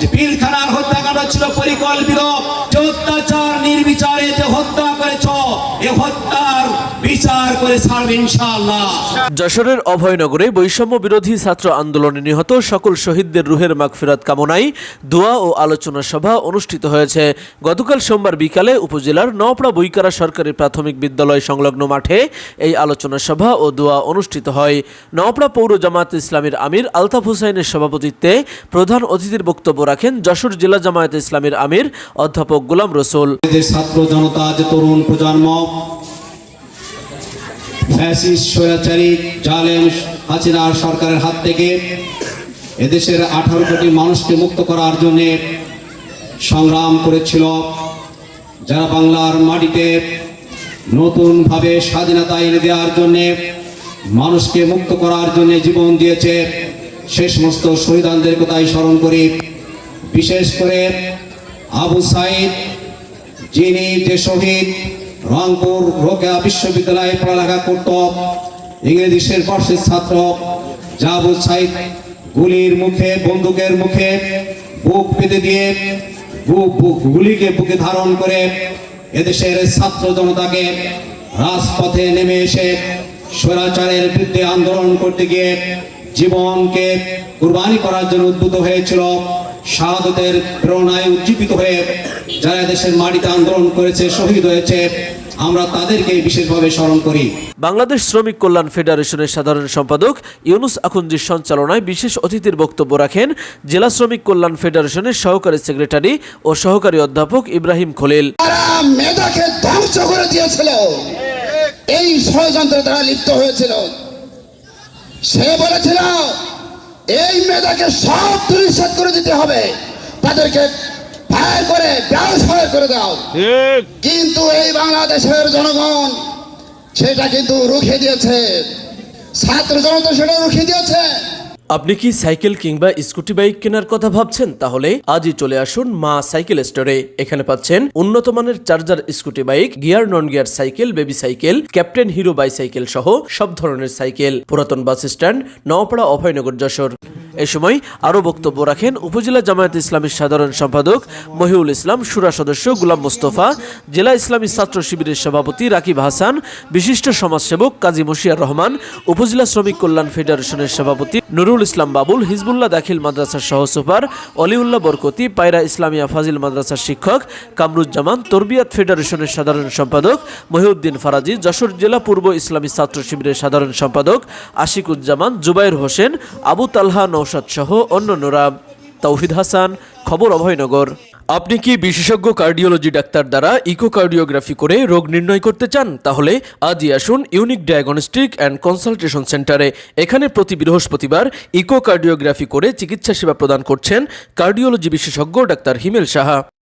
যে পিলখানার হত্যাকাণ্ড ছিল পরিকল্পিত, যে অত্যাচার নির্বিচারে যে হত্যা করেছ, এ হত্যার বিচার করে ছাড়বে ইনশাআল্লাহ। যশোরের অভয়নগরে বৈষম্য বিরোধী ছাত্র আন্দোলনে নিহত সকল শহীদদের রুহের মাগফিরাত কামনায় দোয়া ও আলোচনা সভা অনুষ্ঠিত হয়েছে। গতকাল সোমবার বিকালে উপজেলার নওপাড়া বইকারা সরকারি প্রাথমিক বিদ্যালয় সংলগ্ন মাঠে এই আলোচনা সভা ও দোয়া অনুষ্ঠিত হয়। নওপাড়া পৌর জামায়াত ইসলামীর আমির আলতাফ হুসাইনের সভাপতিত্বে প্রধান অতিথির বক্তব্য রাখেন যশোর জেলা জামায়াত ইসলামীর আমির অধ্যাপক গোলাম রসুল। ছাত্র জনতা, যে তরুণ প্রজন্ম ফ্যাসিস্ট স্বৈরাচারী জালেম হাসিনার সরকারের হাত থেকে এদেশের 18 কোটি মানুষকে মুক্ত করার জন্য সংগ্রাম করেছিল, যারা বাংলার মাটিতে নতুনভাবে স্বাধীনতা এনে দেওয়ার জন্য মানুষকে মুক্ত করার জন্য জীবন দিয়েছে, সে সমস্ত শহীদদের কথাই স্মরণ করি। বিশেষ করে আবু সাইদ, যিনি যে শহীদ রংপুর রোকেয়া বিশ্ববিদ্যালয়ে পড়ালেখা করত, ইংরেজি বর্ষের ছাত্র, আবু সাইদ গুলির মুখে, বন্দুকের মুখে বুক পেতে দিয়ে গুলিকে বুকে ধারণ করে এদেশের ছাত্র জনতাকে রাজপথে নেমে এসে স্বৈরাচারের বিরুদ্ধে আন্দোলন করতে গিয়ে জীবনকে কুরবানি করার জন্য উদ্বুদ্ধ হয়েছিল। শাহাদাতের প্রেরণায় উজ্জীবিত হয়ে যারা দেশের মাটিতে আন্দোলন করেছে, শহীদ হয়েছে, আমরা তাদেরকে বিশেষভাবে স্মরণ করি। বাংলাদেশ শ্রমিক কল্যাণ ফেডারেশনের সাধারণ সম্পাদক ইউনুস আখুনজির সঞ্চালনায় বিশেষ অতিথির বক্তব্য রাখেন জেলা শ্রমিক কল্যাণ ফেডারেশনের সহকারী সেক্রেটারি ও সহকারী অধ্যাপক ইব্রাহিম খলিল। মেধাকে ধ্বংস করে দিয়েছিল, এই ষড়যন্ত্রে তারা লিপ্ত হয়েছিল। সে বলেছিল এই মেধাকে সব নিষেধ করে দিতে হবে, তাদেরকে ফায়ার করে ব্যবসায় করে দাও। কিন্তু এই বাংলাদেশের জনগণ সেটা কিন্তু রুখে দিয়েছে, ছাত্র জনতা সেটা রুখে দিয়েছে। আপনি কি সাইকেল কিংবা স্কুটি বাইক কেনার কথা ভাবছেন? তাহলে আজই চলে আসুন মা সাইকেল স্টোরে। এখানে পাচ্ছেন উন্নত মানের charger scooty bike, gear non gear cycle, baby cycle, captain hero bicycle সহ সব ধরনের সাইকেল। পুরাতন বাস স্ট্যান্ড, নওপাড়া, অভয়নগর, যশোর। এ সময় আরও বক্তব্য রাখেন উপজেলা জামায়াত ইসলামীর সাধারণ সম্পাদক মহিউল ইসলাম, শুরা সদস্য গুলাম মোস্তফা, জেলা ইসলামী ছাত্র শিবিরের সভাপতি রাকিব হাসান, বিশিষ্ট সমাজসেবক কাজী মশিয়ার রহমান, উপজেলা শ্রমিক কল্যাণ ফেডারেশনের সভাপতি নুরুল ইসলাম বাবুল, হিজবুল্লাহ দাখিল মাদ্রাসার সহ সুপার অলিউল্লাহ বরকতি, পায়রা ইসলামিয়া ফাজিল মাদ্রাসার শিক্ষক কামরুজ্জামান, তরবিয়াত ফেডারেশনের সাধারণ সম্পাদক মহিউদ্দিন ফারাজি, যশোর জেলা পূর্ব ইসলামী ছাত্র শিবিরের সাধারণ সম্পাদক আশিকুজ্জামান, জুবাইর হোসেন, আবু তালহা নৌশাদ সহ অন্যান্যরা। তৌহিদ হাসান, খবর, অভয়নগর। আপনি কি বিশেষজ্ঞ কার্ডিওলজি ডাক্তার দ্বারা ইকোকার্ডিওগ্রাফি করে রোগ নির্ণয় করতে চান? তাহলে আজই আসুন ইউনিক ডায়াগনস্টিক অ্যান্ড কনসালটেশন সেন্টারে। এখানে প্রতি বৃহস্পতিবার ইকোকার্ডিওগ্রাফি করে চিকিৎসা সেবা প্রদান করছেন কার্ডিওলজি বিশেষজ্ঞ ডাক্তার হিমেল সাহা।